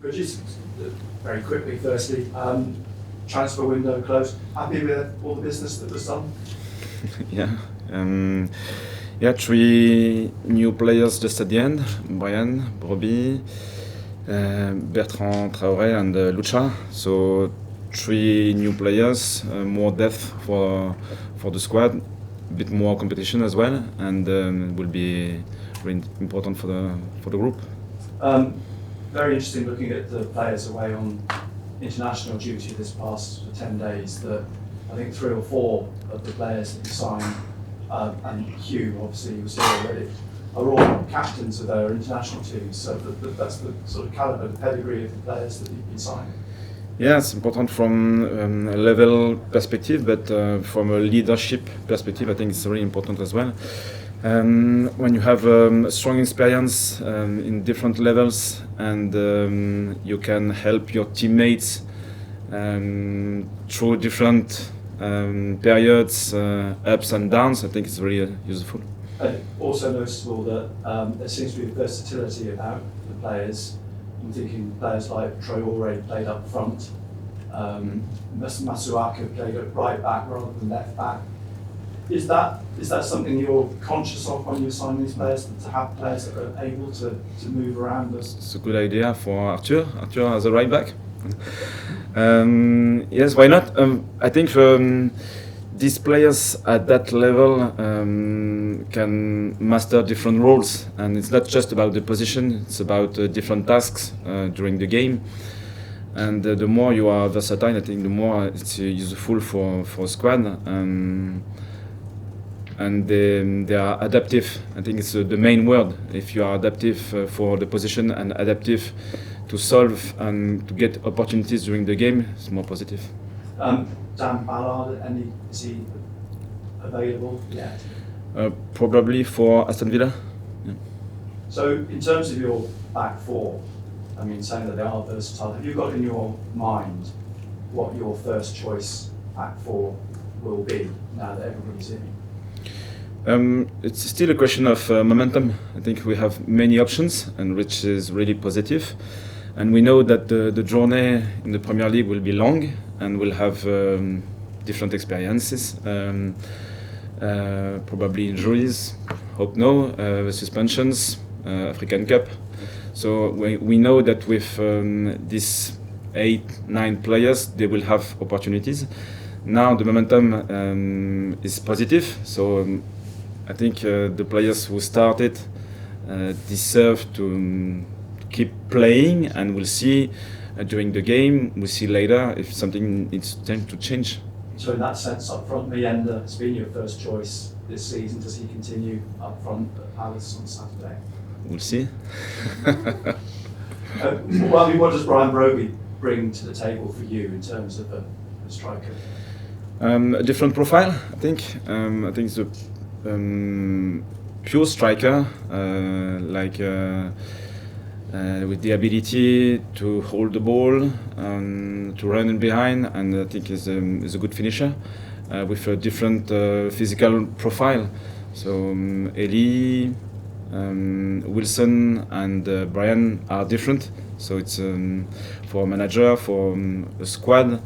Régis, very quickly, firstly, transfer window closed. Happy with all the business that was done? Yeah, 3 new players just at the end: Brian, Bobby, Bertrand Traoré, and Lucha. So 3 new players, more depth for the squad, a bit more competition as well, and will be really important for the group. Very interesting looking at the players away on international duty this past 10 days, that I think 3 or 4 of the players that you signed, and Hugh, obviously, who was here already, are all captains of their international teams. So that's the sort of calibre, the pedigree of the players that you've been signing. Yeah, it's important from a level perspective, but from a leadership perspective, I think it's really important as well. When you have strong experience in different levels, and you can help your teammates through different periods, ups and downs, I think it's really useful. And also noticeable that there seems to be a versatility about the players. I'm thinking players like Traoré played up front, Masuaka played at right back rather than left back. Is that something you're conscious of when you sign these players, to have players that are able to move around? It's a good idea for Arthur as a right back. Yes, why not? I think these players at that level can master different roles, and it's not just about the position, it's about different tasks during the game. And the more you are versatile, I think the more it's useful for a squad. And they are adaptive. I think it's the main word. If you are adaptive for the position and adaptive to solve and to get opportunities during the game, it's more positive. Dan Ballard, is he available yet? Probably for Aston Villa. Yeah. So in terms of your back 4, I mean, saying that they are versatile, have you got in your mind what your first choice back 4 will be now that everybody's in? It's still a question of momentum. I think we have many options, and which is really positive. And we know that the journey in the Premier League will be long, and we'll have different experiences, probably injuries, hope no, suspensions, African Cup. So we know that with these 8-9 players, they will have opportunities. Now the momentum is positive, so I think the players who started deserve to keep playing, and we'll see during the game. We'll see later if something needs to change. So in that sense, up front, Mienda has been your first choice this season. Does he continue up front at Palace on Saturday? We'll see. Well, I mean, what does Brian Broby bring to the table for you in terms of a striker? A different profile, I think. I think it's a pure striker, with the ability to hold the ball, to run in behind, and I think is a good finisher with a different physical profile. So Eli, Wilson, and Brian are different. So it's for a manager, for a squad,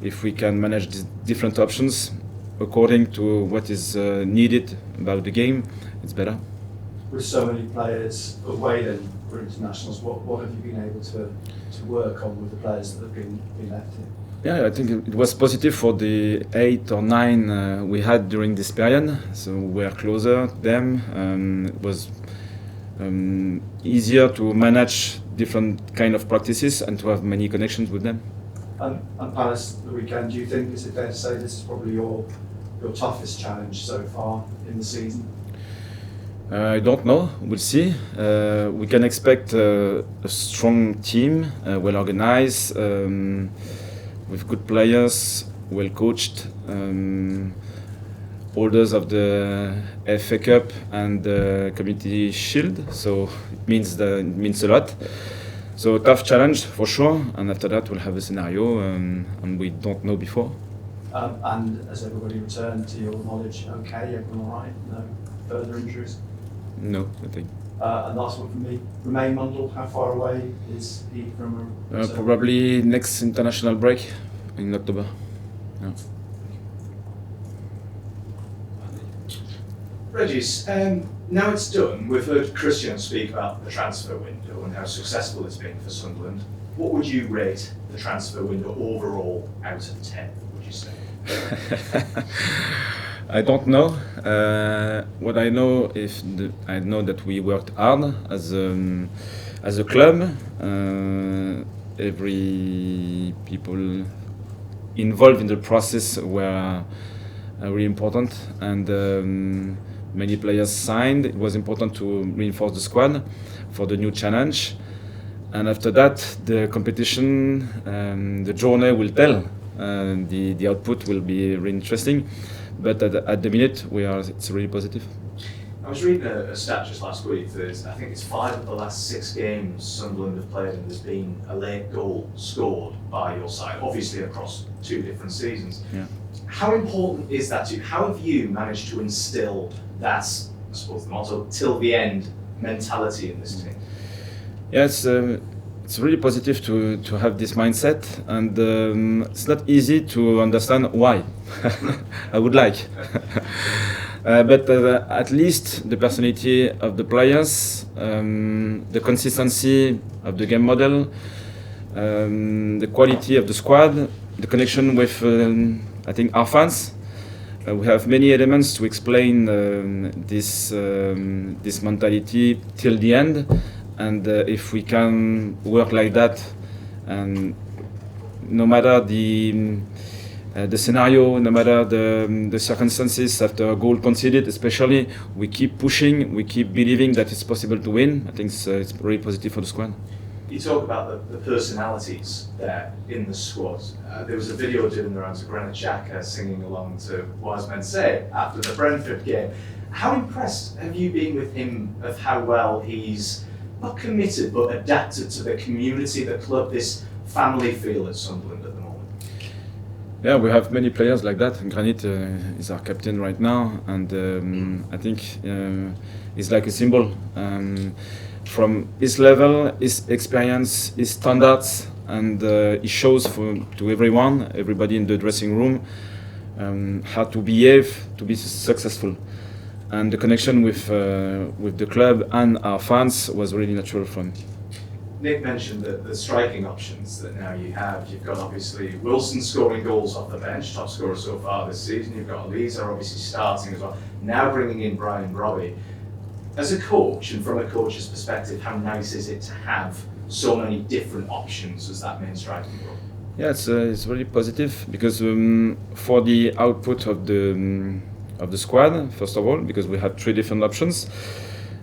if we can manage these different options according to what is needed about the game, it's better. With so many players away then for internationals, what have you been able to work on with the players that have been left here? Yeah, I think it was positive for the 8 or 9 we had during this period. So we were closer to them. It was easier to manage different kind of practices and to have many connections with them. And Palace the weekend, do you think, is it fair to say this is probably your toughest challenge so far in the season? I don't know. We'll see. We can expect a strong team, well organized, with good players, well coached, holders of the FA Cup and the Community Shield. So it means a lot. So tough challenge for sure. And after that, we'll have a scenario, and we don't know before. And has everybody returned to your knowledge? Okay, everyone all right? No further injuries? No, I think. And last one from me, Romain Mundell, how far away is he from a Probably next international break in October. Yeah. Régis, now it's done, we've heard Christian speak about the transfer window and how successful it's been for Sunderland. What would you rate the transfer window overall out of 10, would you say? I don't know. What I know is I know that we worked hard as a club. Every people involved in the process were really important, and many players signed. It was important to reinforce the squad for the new challenge. And after that, the competition, the journey will tell. The output will be really interesting. But at the minute, it's really positive. I was reading a stat just last week that I think it's 5 of the last 6 games Sunderland have played and there's been a late goal scored by your side, obviously across 2 different seasons. Yeah. How important is that to you? How have you managed to instill that, I suppose the motto, till the end mentality in this team? Yeah, it's really positive to have this mindset, and it's not easy to understand why. I would like. But at least the personality of the players, the consistency of the game model, the quality of the squad, the connection with, I think, our fans. We have many elements to explain this mentality till the end, and if we can work like that, and no matter the scenario, no matter the circumstances after a goal conceded, especially, we keep pushing, we keep believing that it's possible to win. I think it's really positive for the squad. You talk about the personalities there in the squad. There was a video doing the rounds of Granit Xhaka singing along to Wise Men Say after the Brentford game. How impressed have you been with him of how well he's not committed but adapted to the community, the club, this family feel at Sunderland at the moment? Yeah, we have many players like that. Granit is our captain right now, and I think he's like a symbol. From his level, his experience, his standards, and he shows to everybody in the dressing room, how to behave to be successful. And the connection with the club and our fans was really natural for me. Nick mentioned the striking options that now you have. You've got obviously Wilson scoring goals off the bench, top scorer so far this season. You've got Elisa obviously starting as well. Now bringing in Brian Robbie. As a coach, and from a coach's perspective, how nice is it to have so many different options as that main striking role? Yeah, it's really positive because for the output of the squad, first of all, because we have 3 different options.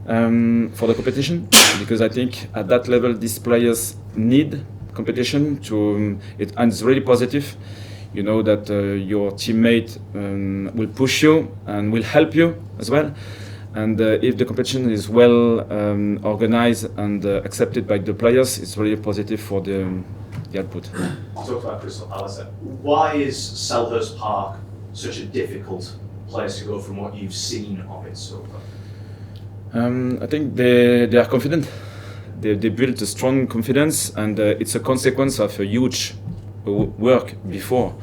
For the competition, because I think at that level these players need competition and it's really positive. You know that your teammate will push you and will help you as well. And if the competition is well organized and accepted by the players, it's really positive for the output. Talk about Crystal Palace. Why is Selhurst Park such a difficult place to go from what you've seen of it so far? I think they are confident. They built a strong confidence, and it's a consequence of a huge work before.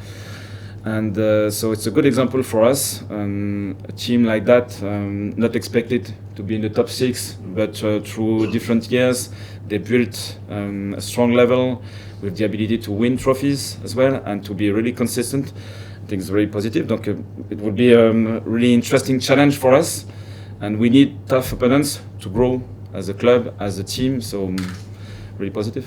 And so it's a good example for us. A team like that, not expected to be in the top 6, but through different years, they built a strong level with the ability to win trophies as well and to be really consistent. I think it's very positive. Donc, it will be a really interesting challenge for us. And we need tough opponents to grow as a club, as a team, so really positive.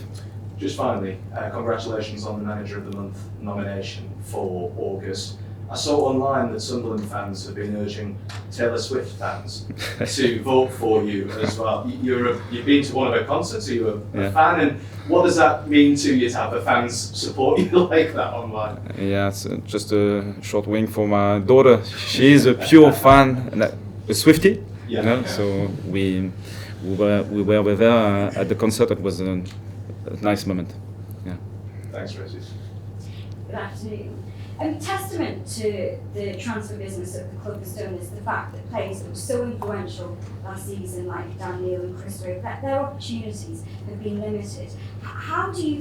Just finally, congratulations on the Manager of the Month nomination for August. I saw online that Sunderland fans have been urging Taylor Swift fans to vote for you as well. You've been to one of her concerts, are you a fan? And what does that mean to you to have the fans support you like that online? Yeah, it's just a short wing for my daughter. She is a pure fan, a Swiftie, you know. So we were with her at the concert. It was a nice moment. Yeah. Thanks, Régis. Good afternoon. Testament to the transfer business that the club has done is the fact that players that were so influential last season, like Dan Neil and Chris Ray, that their opportunities have been limited. How do you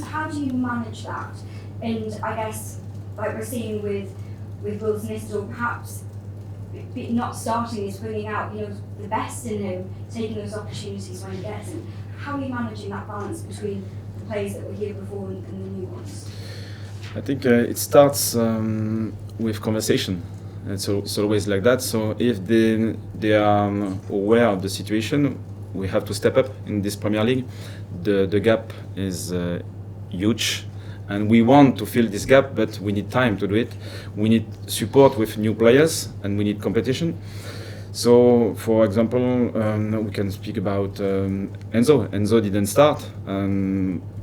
manage that? And I guess, like we're seeing with Wills Nistel, perhaps not starting is bringing out the best in him, taking those opportunities when he gets them. How are you managing that balance between the players that were here before and the new ones? I think it starts with conversation. It's always like that. So if they are aware of the situation, we have to step up in this Premier League. The gap is huge, and we want to fill this gap, but we need time to do it. We need support with new players, and we need competition. So, for example, we can speak about Enzo. Enzo didn't start.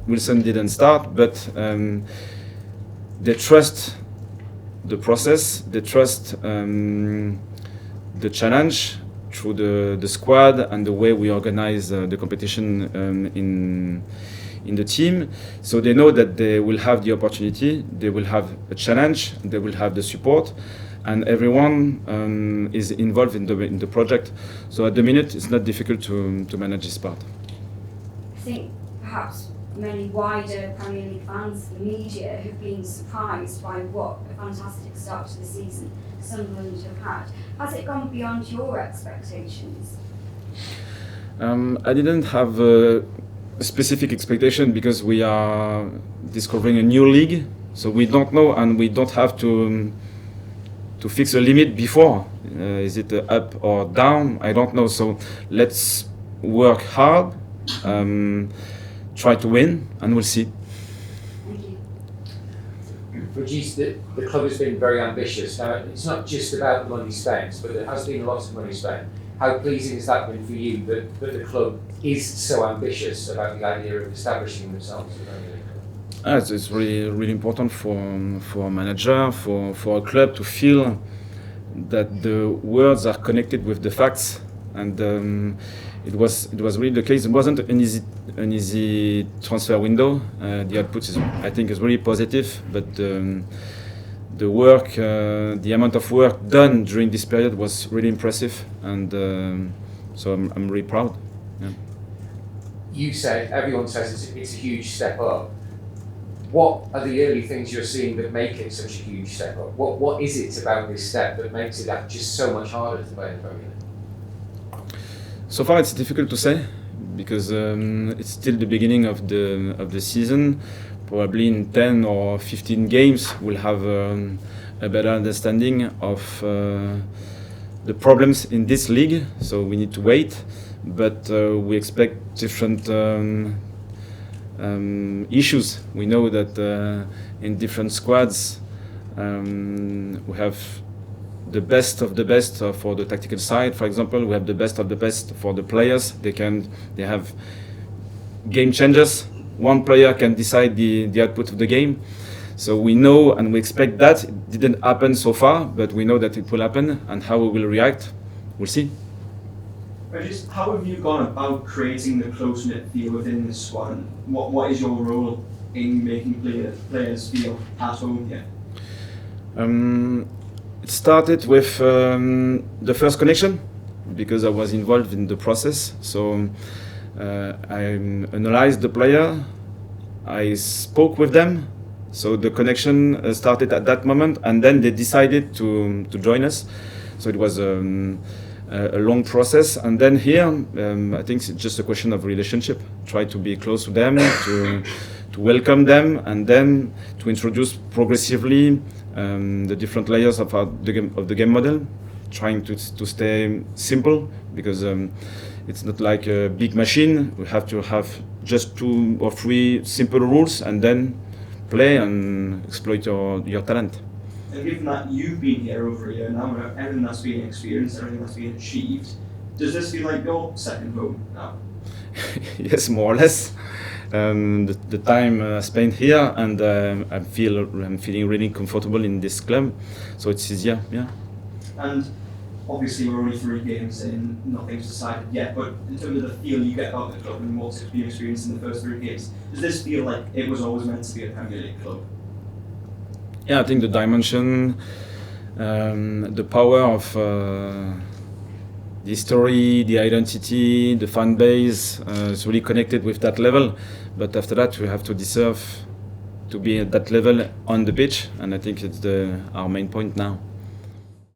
Wilson didn't start, but they trust the process, they trust the challenge through the squad and the way we organize the competition in the team. So they know that they will have the opportunity, they will have a challenge, they will have the support, and everyone is involved in the project. So at the minute, it's not difficult to manage this part. I think perhaps many wider Premier League fans, the media, have been surprised by what a fantastic start to the season Sunderland have had. Has it gone beyond your expectations? I didn't have a specific expectation because we are discovering a new league, so we don't know and we don't have to fix a limit before. Is it up or down? I don't know. So let's work hard. Try to win, and we'll see. Thank you. Régis, the club has been very ambitious. Now, it's not just about the money spent, but there has been a lot of money spent. How pleasing has that been for you that the club is so ambitious about the idea of establishing themselves? It's really important for a manager, for a club to feel that the words are connected with the facts, and it was really the case. It wasn't an easy transfer window. The output I think is really positive, but the work, the amount of work done during this period was really impressive, and so I'm really proud. Yeah. You said, everyone says it's a huge step up. What are the early things you're seeing that make it such a huge step up? What is it about this step that makes it just so much harder to play in the Premier League? So far, it's difficult to say because it's still the beginning of the season. Probably in 10 or 15 games, we'll have a better understanding of the problems in this league. So we need to wait, but we expect different issues. We know that in different squads we have the best of the best for the tactical side. For example, we have the best of the best for the players. They have game changers. One player can decide the output of the game. So we know and we expect that. It didn't happen so far, but we know that it will happen, and how we will react, we'll see. Régis, how have you gone about creating the close-knit feel within this squad? And what is your role in making players feel at home here? It started with the first connection because I was involved in the process. So I analyzed the player, I spoke with them. So the connection started at that moment, and then they decided to join us. So it was a long process, and then here I think it's just a question of relationship. Try to be close to them, to welcome them, and then to introduce progressively the different layers of the game model, trying to stay simple because it's not like a big machine. We have to have just 2 or 3 simple rules and then play and exploit your talent. And given that you've been here over a year now, everything that's been experienced, everything that's been achieved, does this feel like your second home now? Yes, more or less. The time spent here, and I'm feeling really comfortable in this club, so it's easier. Yeah. And obviously we're only 3 games in, nothing's decided yet, but in terms of the feel you get about the club and what's been experienced in the first 3 games, does this feel like it was always meant to be a Premier League club? Yeah, I think the dimension, the power of the story, the identity, the fan base is really connected with that level. But after that, we have to deserve to be at that level on the pitch, and I think it's our main point now.